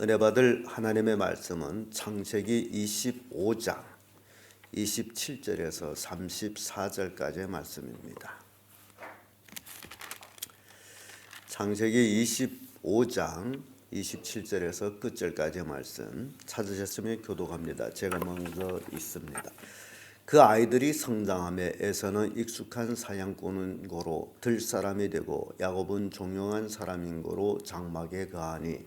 은혜 받을 하나님의 말씀은 창세기 25장 27절에서 34절까지의 말씀입니다. 창세기 25장 27절에서 끝절까지의 말씀 찾으셨으면 교독합니다. 제가 먼저 읽습니다. 그 아이들이 성장하며 에서는 익숙한 사냥꾼인 고로 들 사람이 되고 야곱은 종용한 사람인 고로 장막에 거하니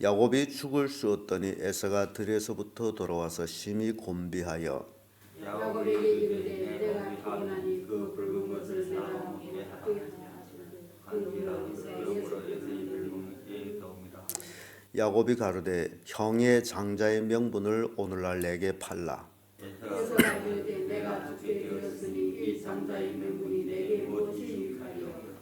야곱이 죽을 쑤었더니 에서가 들에서부터 돌아와서 심히 곤비하여 야곱에게 이르되 내가 피곤하니 그 붉은 것을 내가 먹게 하라. 야곱이 가로되 형의 장자의 명분을 오늘날 내게 팔라. 에서가 이르되 내가 죽게 되었으니 이 장자의 명분이 내게 무엇이 유익하리요.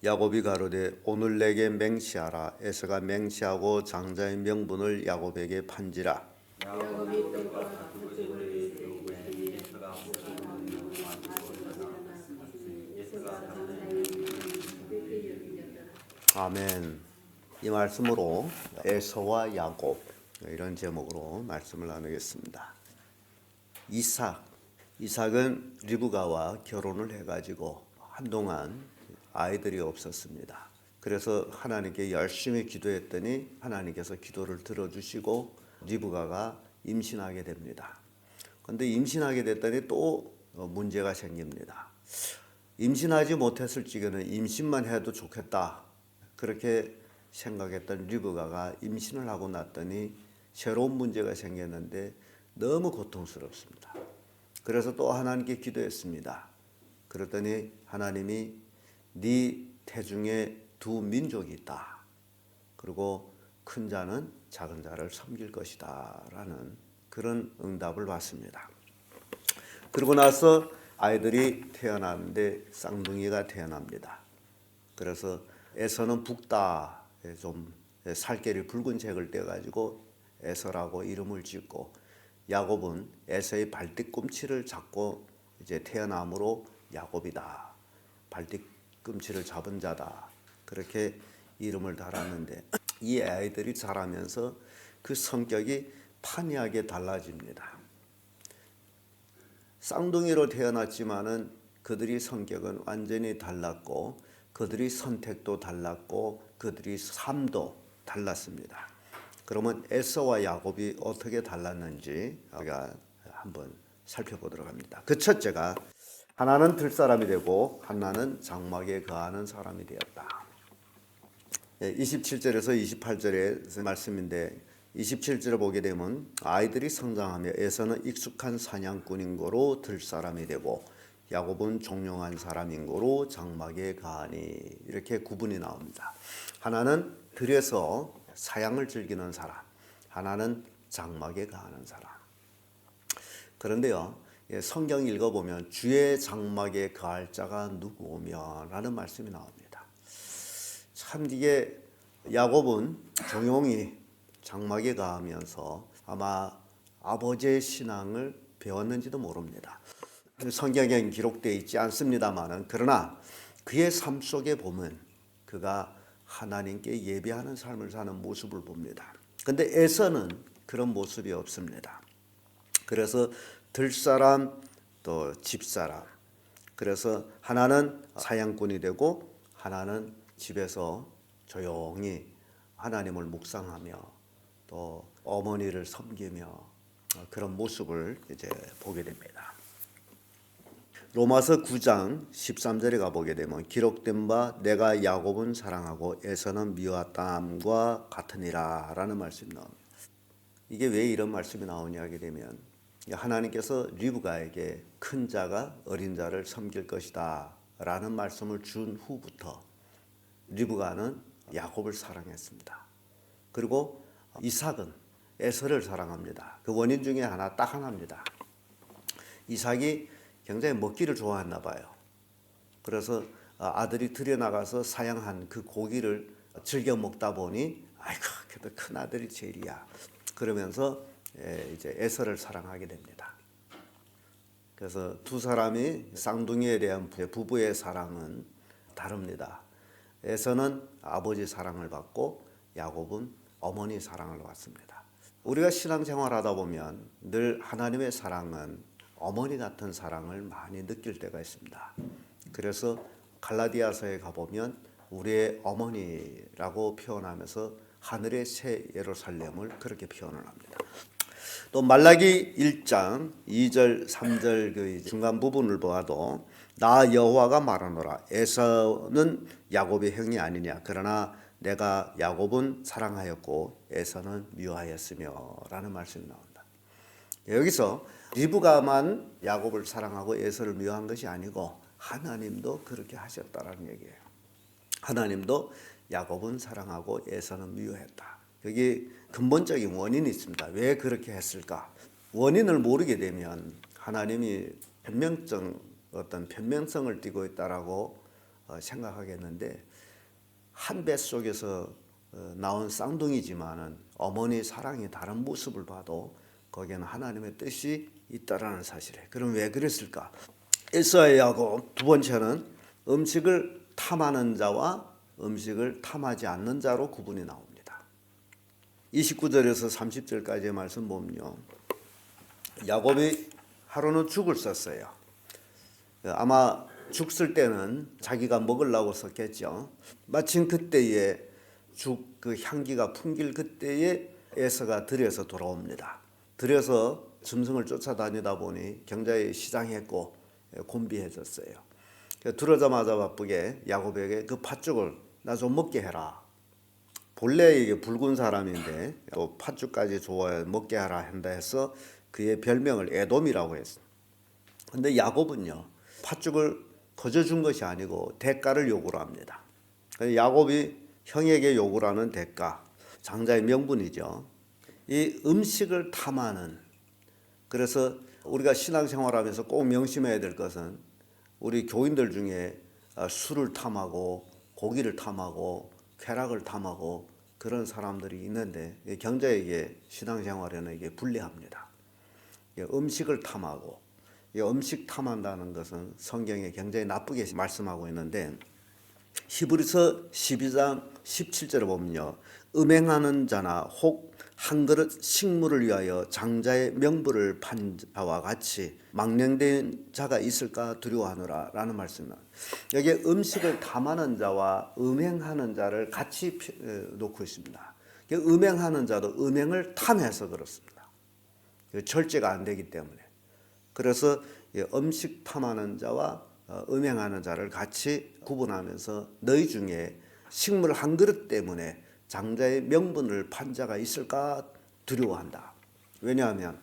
야곱이 가로되 오늘 내게 맹세하라. 에서가 맹세하고 장자의 명분을 야곱에게 판지라. 야곱이 떡과 부적을 들고 있으니 에서가 아멘. 이 말씀으로 에서와 야곱 이런 제목으로 말씀을 나누겠습니다. 이삭은 리브가와 결혼을 해가지고 한동안 아이들이 없었습니다. 그래서 하나님께 열심히 기도했더니 하나님께서 기도를 들어주시고 리브가가 임신하게 됩니다. 그런데 임신하게 됐더니 또 문제가 생깁니다. 임신하지 못했을 적에는 임신만 해도 좋겠다 그렇게 생각했던 리브가가 임신을 하고 났더니 새로운 문제가 생겼는데 너무 고통스럽습니다. 그래서 또 하나님께 기도했습니다. 그랬더니 하나님이 네 태중에 두 민족이 있다. 그리고 큰 자는 작은 자를 섬길 것이다 라는 그런 응답을 받습니다. 그러고 나서 아이들이 태어났는데 쌍둥이가 태어납니다. 그래서 에서는 붓다에 좀 살결이 붉은색을 떼가지고 에서라고 이름을 짓고 야곱은 에서의 발뒤꿈치를 잡고 이제 태어남으로 야곱이다. 발뒤꿈치를 잡은 자다. 그렇게 이름을 달았는데 이 아이들이 자라면서 그 성격이 판이하게 달라집니다. 쌍둥이로 태어났지만은 그들이 성격은 완전히 달랐고 그들이 선택도 달랐고 그들이 삶도 달랐습니다. 그러면 에서와 야곱이 어떻게 달랐는지 우리가 한번 살펴보도록 합니다. 그 첫째가 하나는 들사람이 되고 하나는 장막에 거하는 사람이 되었다. 27절에서 28절의 말씀인데 27절을 보게 되면 아이들이 성장하며 에서는 익숙한 사냥꾼인 고로 들사람이 되고 야곱은 종용한 사람인 고로 장막에 거하니 이렇게 구분이 나옵니다. 하나는 들에서 사냥을 즐기는 사람, 하나는 장막에 거하는 사람. 그런데요, 성경 읽어보면 주의 장막에 거할 자가 누구오며 라는 말씀이 나옵니다. 참 이게 야곱은 조용히 장막에 거하면서 아마 아버지의 신앙을 배웠는지도 모릅니다. 성경에 기록되어 있지 않습니다만은 그러나 그의 삶 속에 보면 그가 하나님께 예배하는 삶을 사는 모습을 봅니다. 그런데 에서는 그런 모습이 없습니다. 그래서 들사람 또 집사람. 그래서 하나는 사냥꾼이 되고 하나는 집에서 조용히 하나님을 묵상하며 또 어머니를 섬기며 그런 모습을 이제 보게 됩니다. 로마서 9장 13절에 가보게 되면 기록된 바 내가 야곱은 사랑하고 에서는 미워함과 같으니라 라는 말씀이 나옵니다. 이게 왜 이런 말씀이 나오냐 하게 되면 하나님께서 리브가에게 큰 자가 어린 자를 섬길 것이다 라는 말씀을 준 후부터 리브가는 야곱을 사랑했습니다. 그리고 이삭은 에서를 사랑합니다. 그 원인 중에 딱 하나입니다. 이삭이 굉장히 먹기를 좋아했나 봐요. 그래서 아들이 들여 나가서 사냥한 그 고기를 즐겨 먹다 보니 아이고 그래도 큰 아들이 제일이야. 그러면서 이제 에서를 사랑하게 됩니다. 그 그래서 두 사람이 쌍둥이에 대한 부부의 사랑은 다릅니다. 에서는 아버지 사랑을 받고 야곱은 어머니 사랑을 받습니다. 우리가 신앙생활하다 보면 늘 하나님의 사랑은 어머니 같은 사랑을 많이 느낄 때가 있습니다. 그래서 갈라디아서에 가보면 우리의 어머니라고 표현하면서 하늘의 새 예루살렘을 그렇게 표현을 합니다. 또 말라기 1장 2절 3절 그 중간 부분을 보아도 나 여호와가 말하노라 에서는 야곱의 형이 아니냐 그러나 내가 야곱은 사랑하였고 에서는 미워하였으며 라는 말씀이 나온다. 여기서 리브가만 야곱을 사랑하고 에서를 미워한 것이 아니고 하나님도 그렇게 하셨다라는 얘기예요. 하나님도 야곱은 사랑하고 에서는 미워했다. 여기 근본적인 원인이 있습니다. 왜 그렇게 했을까? 원인을 모르게 되면 하나님이 어떤 변명성을 띠고 있다라고 생각하겠는데 한 뱃속에서 나온 쌍둥이지만은 어머니 사랑이 다른 모습을 봐도 거기에는 하나님의 뜻이 있다라는 사실이에요. 그럼 왜 그랬을까? 에서의 야곱 두 번째는 음식을 탐하는 자와 음식을 탐하지 않는 자로 구분이 나옵니다. 29절에서 30절까지의 말씀 보면요. 야곱이 하루는 죽을 썼어요. 아마 죽 쓸 때는 자기가 먹으려고 썼겠죠. 마침 그때에 죽 그 향기가 풍길 그때에 에서가 들여서 돌아옵니다. 들여서 짐승을 쫓아다니다 보니 굉장히 시장했고 곤비해졌어요. 들어오자마자 바쁘게 야곱에게 그 팥죽을 나 좀 먹게 해라. 본래 이게 붉은 사람인데 또 팥죽까지 좋아해 먹게 하라 한다 해서 그의 별명을 에돔이라고 했어요. 근데 야곱은요 팥죽을 거저 준 것이 아니고 대가를 요구를 합니다. 야곱이 형에게 요구를 하는 대가, 장자의 명분이죠. 이 음식을 탐하는, 그래서 우리가 신앙생활하면서 꼭 명심해야 될 것은 우리 교인들 중에 술을 탐하고 고기를 탐하고 쾌락을 탐하고 그런 사람들이 있는데 경자에게 신앙생활에는 이게 불리합니다. 음식을 탐하고 음식 탐한다는 것은 성경에 굉장히 나쁘게 말씀하고 있는데 히브리서 12장 17절에 보면요. 음행하는 자나 혹 한 그릇 식물을 위하여 장자의 명부를 판 자와 같이 망령된 자가 있을까 두려워하노라 라는 말씀입니다. 여기에 음식을 탐하는 자와 음행하는 자를 같이 놓고 있습니다. 음행하는 자도 음행을 탐해서 그렇습니다. 절제가 안 되기 때문에. 그래서 음식 탐하는 자와 음행하는 자를 같이 구분하면서 너희 중에 식물 한 그릇 때문에 장자의 명분을 판 자가 있을까 두려워한다. 왜냐하면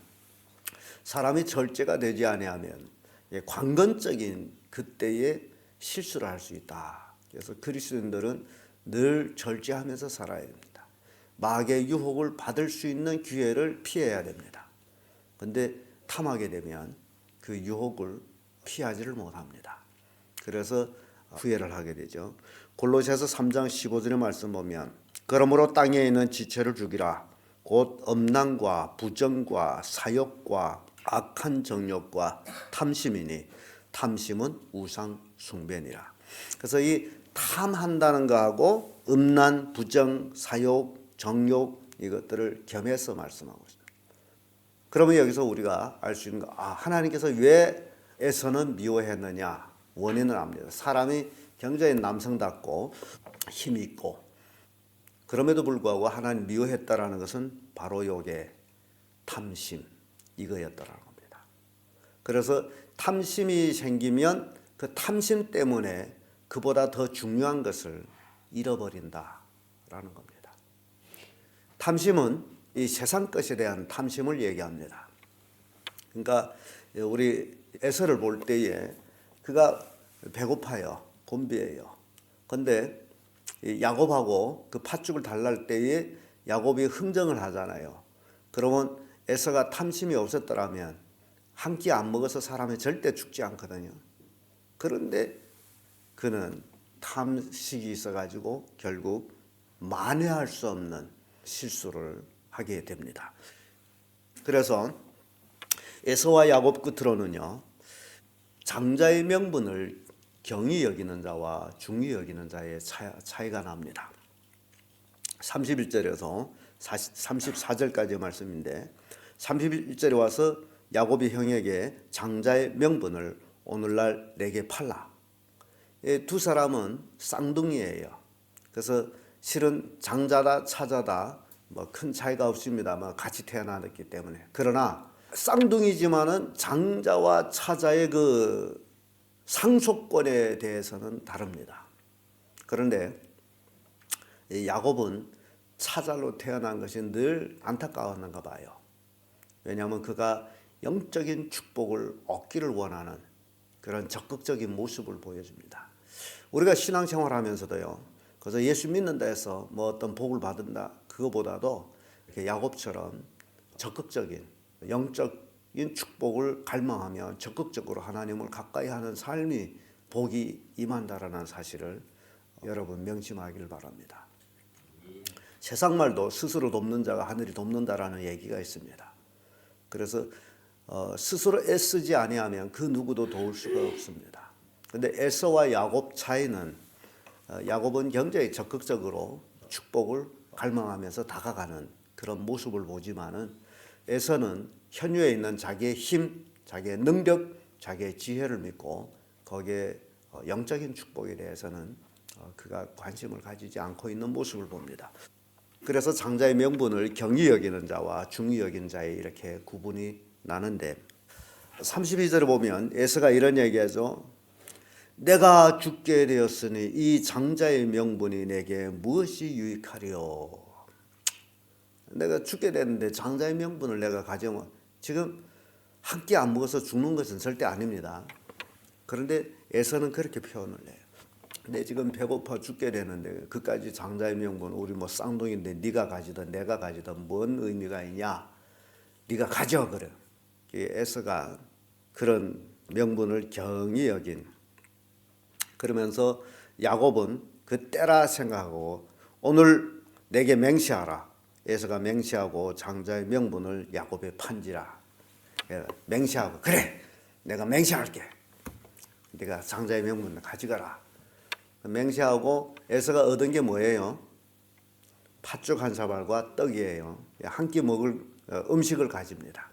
사람이 절제가 되지 아니하면 관건적인 그때에 실수를 할 수 있다. 그래서 그리스도인들은 늘 절제하면서 살아야 됩니다. 마귀의 유혹을 받을 수 있는 기회를 피해야 됩니다. 그런데 탐하게 되면 그 유혹을 피하지를 못합니다. 그래서 후회를 하게 되죠. 골로새서 3장 15절의 말씀 보면 그러므로 땅에 있는 지체를 죽이라. 곧 음란과 부정과 사욕과 악한 정욕과 탐심이니 탐심은 우상 숭배니라. 그래서 이 탐한다는 거하고 음란, 부정, 사욕, 정욕 이것들을 겸해서 말씀하고 있습니다. 그러면 여기서 우리가 알 수 있는 거, 하나님께서 왜 에서는 미워했느냐? 원인을 압니다. 사람이 굉장히 남성답고 힘이 있고 그럼에도 불구하고 하나님 미워했다라는 것은 바로 요게 탐심 이거였다라는 겁니다. 그래서 탐심이 생기면 그 탐심 때문에 그보다 더 중요한 것을 잃어버린다라는 겁니다. 탐심은 이 세상 것에 대한 탐심을 얘기합니다. 그러니까 우리 에서를 볼 때에 그가 배고파요. 곤비해요. 그런데 야곱하고 그 팥죽을 달랄 때에 야곱이 흥정을 하잖아요. 그러면 에서가 탐심이 없었더라면 한 끼 안 먹어서 사람이 절대 죽지 않거든요. 그런데 그는 탐식이 있어가지고 결국 만회할 수 없는 실수를 하게 됩니다. 그래서 에서와 야곱 끝으로는요. 장자의 명분을 경히 여기는 자와 중히 여기는 자의 차이가 납니다. 31절에서 34절까지의 말씀인데 31절에 와서 야곱이 형에게 장자의 명분을 오늘날 내게 팔라. 이 두 사람은 쌍둥이예요. 그래서 실은 장자다 차자다 뭐 큰 차이가 없습니다만 같이 태어났기 때문에, 그러나 쌍둥이지만은 장자와 차자의 그 상속권에 대해서는 다릅니다. 그런데 이 야곱은 차자로 태어난 것이 늘 안타까웠는가 봐요. 왜냐하면 그가 영적인 축복을 얻기를 원하는 그런 적극적인 모습을 보여줍니다. 우리가 신앙생활 하면서도요, 그래서 예수 믿는다 해서 뭐 어떤 복을 받는다 그거보다도 이렇게 야곱처럼 적극적인 영적인 축복을 갈망하며 적극적으로 하나님을 가까이 하는 삶이 복이 임한다라는 사실을 여러분 명심하기를 바랍니다. 세상 말도 스스로 돕는 자가 하늘이 돕는다라는 얘기가 있습니다. 그래서 스스로 애쓰지 아니하면 그 누구도 도울 수가 없습니다. 그런데 에서와 야곱 차이는 야곱은 굉장히 적극적으로 축복을 갈망하면서 다가가는 그런 모습을 보지만은 에서는 현유에 있는 자기의 힘, 자기의 능력, 자기의 지혜를 믿고 거기에 영적인 축복에 대해서는 그가 관심을 가지지 않고 있는 모습을 봅니다. 그래서 장자의 명분을 경히 여기는 자와 중히 여기는 자에 이렇게 구분이 나는데 32절에 보면 에서가 이런 얘기하죠. 내가 죽게 되었으니 이 장자의 명분이 내게 무엇이 유익하리요. 내가 죽게 됐는데 장자의 명분을 내가 가져면 지금 한 끼 안 먹어서 죽는 것은 절대 아닙니다. 그런데 에서는 그렇게 표현을 해요. 내 지금 배고파 죽게 되는데 그까지 장자의 명분, 우리 뭐 쌍둥이인데 네가 가지든 내가 가지든 뭔 의미가 있냐. 네가 가져 그래. 에서가 그런 명분을 경히 여긴, 그러면서 야곱은 그 때라 생각하고 오늘 내게 맹세하라. 에서가 맹세하고 장자의 명분을 야곱에 판지라. 맹세하고 그래 내가 맹세할게. 네가 장자의 명분을 가져가라. 맹세하고 에서가 얻은 게 뭐예요? 팥죽 한 사발과 떡이에요. 한 끼 먹을 음식을 가집니다.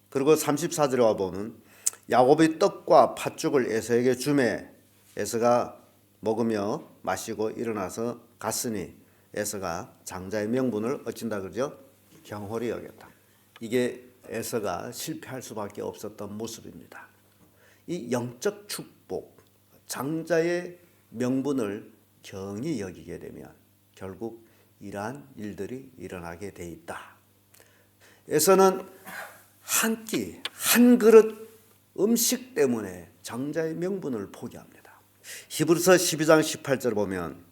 그리고 34절에 와보면 야곱이 떡과 팥죽을 에서에게 주매 에서가 먹으며 마시고 일어나서 갔으니 에서가 장자의 명분을 어찐다 그러죠? 경홀히 여겼다. 이게 에서가 실패할 수밖에 없었던 모습입니다. 이 영적 축복, 장자의 명분을 경히 여기게 되면 결국 이러한 일들이 일어나게 돼 있다. 에서는 한 끼, 한 그릇 음식 때문에 장자의 명분을 포기합니다. 히브리서 12장 18절 보면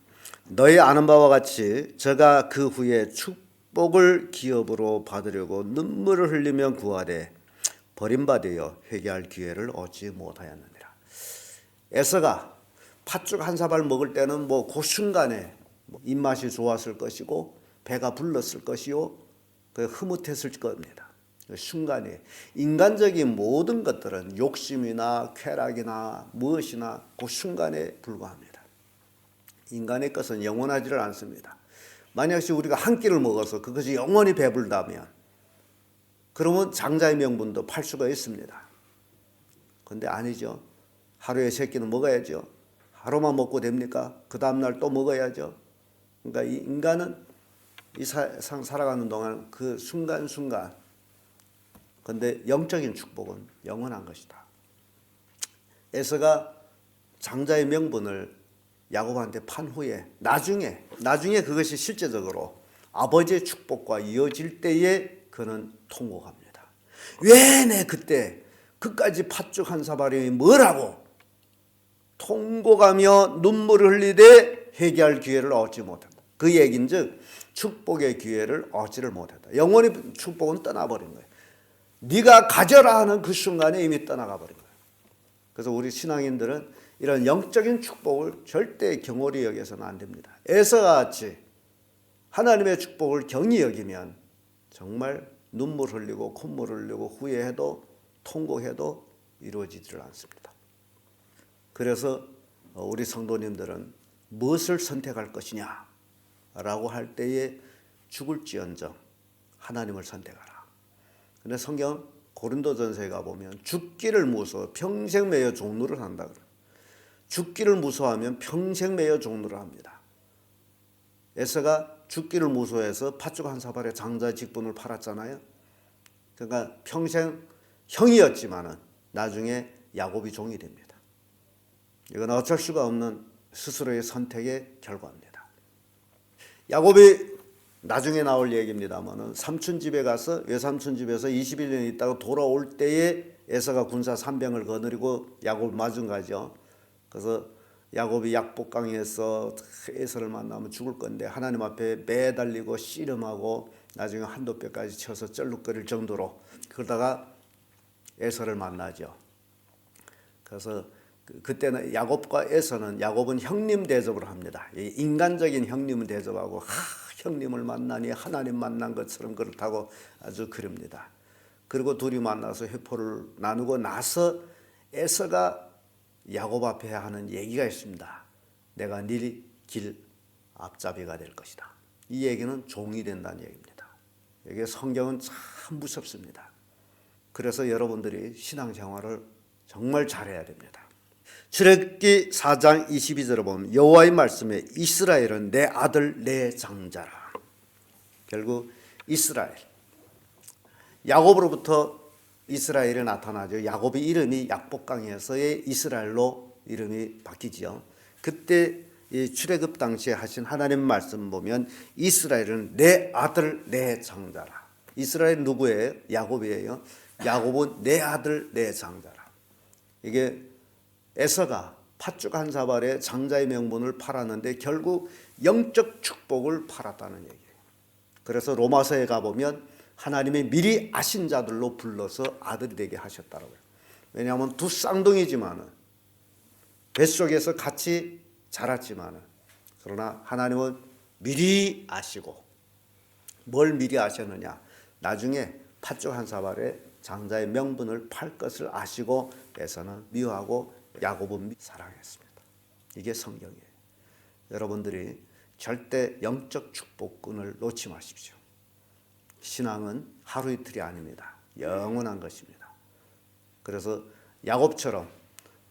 너희 아는 바와 같이 저가 그 후에 축복을 기업으로 받으려고 눈물을 흘리며 구하되 버림받아 회개할 기회를 얻지 못하였느니라. 에서가 팥죽 한 사발 먹을 때는 뭐 그 순간에 입맛이 좋았을 것이고 배가 불렀을 것이요 그 흐뭇했을 겁니다. 그 순간에 인간적인 모든 것들은 욕심이나 쾌락이나 무엇이나 그 순간에 불과합니다. 인간의 것은 영원하지를 않습니다. 만약에 우리가 한 끼를 먹어서 그것이 영원히 배불다면 그러면 장자의 명분도 팔 수가 있습니다. 그런데 아니죠. 하루에 3끼는 먹어야죠. 하루만 먹고 됩니까? 그 다음날 또 먹어야죠. 그러니까 이 인간은 이 세상 살아가는 동안 그 순간순간, 그런데 영적인 축복은 영원한 것이다. 에서가 장자의 명분을 야곱한테 판 후에 나중에 그것이 실제적으로 아버지의 축복과 이어질 때에 그는 통곡합니다. 왜 내 그때 그까지 팥죽 한 사발이 뭐라고 통곡하며 눈물을 흘리되 회개할 기회를 얻지 못했다. 그 얘긴즉 축복의 기회를 얻지를 못했다. 영원히 축복은 떠나버린 거예요. 네가 가져라 하는 그 순간에 이미 떠나가 버린 거예요. 그래서 우리 신앙인들은 이런 영적인 축복을 절대 경홀히 여겨서는 안 됩니다. 에서와 같이 하나님의 축복을 경히 여기면 정말 눈물 흘리고 콧물 흘리고 후회해도 통곡해도 이루어지지를 않습니다. 그래서 우리 성도님들은 무엇을 선택할 것이냐라고 할 때에 죽을지언정 하나님을 선택하라. 근데 성경 고린도전서에 가보면 죽기를 무서워 평생 매여 종노를 한다. 죽기를 무서워하면 평생 매여 종노를 합니다. 에서가 죽기를 무서워해서 팥죽 한 사발에 장자 직분을 팔았잖아요. 그러니까 평생 형이었지만은 나중에 야곱이 종이 됩니다. 이건 어쩔 수가 없는 스스로의 선택의 결과입니다. 야곱이 나중에 나올 얘기입니다만은 삼촌 집에 가서 외삼촌 집에서 21년 있다가 돌아올 때에 에서가 군사 300을 거느리고 야곱을 맞은 거죠. 그래서 야곱이 약복강에서 에서를 만나면 죽을 건데 하나님 앞에 매달리고 씨름하고 나중에 한도 뼈까지 쳐서 쩔룩거릴 정도로 그러다가 에서를 만나죠. 그래서 그때는 야곱과 에서는 야곱은 형님 대접을 합니다. 인간적인 형님을 대접하고 형님을 만나니 하나님 만난 것처럼 그렇다고 아주 그럽니다. 그리고 둘이 만나서 회포를 나누고 나서 에서가 야곱 앞에 하는 얘기가 있습니다. 내가 네 길 앞잡이가 될 것이다. 이 얘기는 종이 된다는 얘기입니다. 이게 성경은 참 무섭습니다. 그래서 여러분들이 신앙생활을 정말 잘해야 됩니다. 출애굽기 4장 22절을 보면 여호와의 말씀에 이스라엘은 내 아들 내 장자라. 결국 이스라엘 야곱으로부터 이스라엘이 나타나죠. 야곱의 이름이 약복강에서의 이스라엘로 이름이 바뀌지요. 그때 이 출애굽 당시에 하신 하나님 말씀 보면 이스라엘은 내 아들 내 장자라. 이스라엘 누구예요? 야곱이에요. 야곱은 내 아들 내 장자라. 이게 에서가 팥죽 한 사발에 장자의 명분을 팔았는데 결국 영적 축복을 팔았다는 얘기예요. 그래서 로마서에 가보면 하나님이 미리 아신 자들로 불러서 아들이 되게 하셨다고요. 왜냐하면 두 쌍둥이지만은 뱃속에서 같이 자랐지만은 그러나 하나님은 미리 아시고 뭘 미리 아셨느냐? 나중에 팥죽 한 사발에 장자의 명분을 팔 것을 아시고 에서는 미워하고 야곱은 사랑했습니다. 이게 성경이에요. 여러분들이 절대 영적 축복꾼을 놓지 마십시오. 신앙은 하루 이틀이 아닙니다. 영원한 것입니다. 그래서 야곱처럼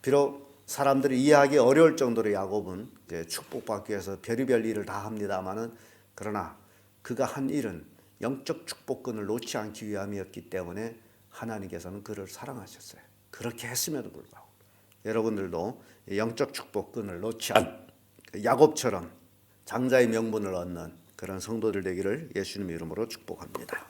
비록 사람들이 이해하기 어려울 정도로 야곱은 이제 축복받기 위해서 별의별 일을 다 합니다마는 그러나 그가 한 일은 영적 축복꾼을 놓지 않기 위함이었기 때문에 하나님께서는 그를 사랑하셨어요. 그렇게 했음에도 불구하고 여러분들도 영적 축복꾼을 놓지 않 야곱처럼 장자의 명분을 얻는 그런 성도들 되기를 예수님의 이름으로 축복합니다.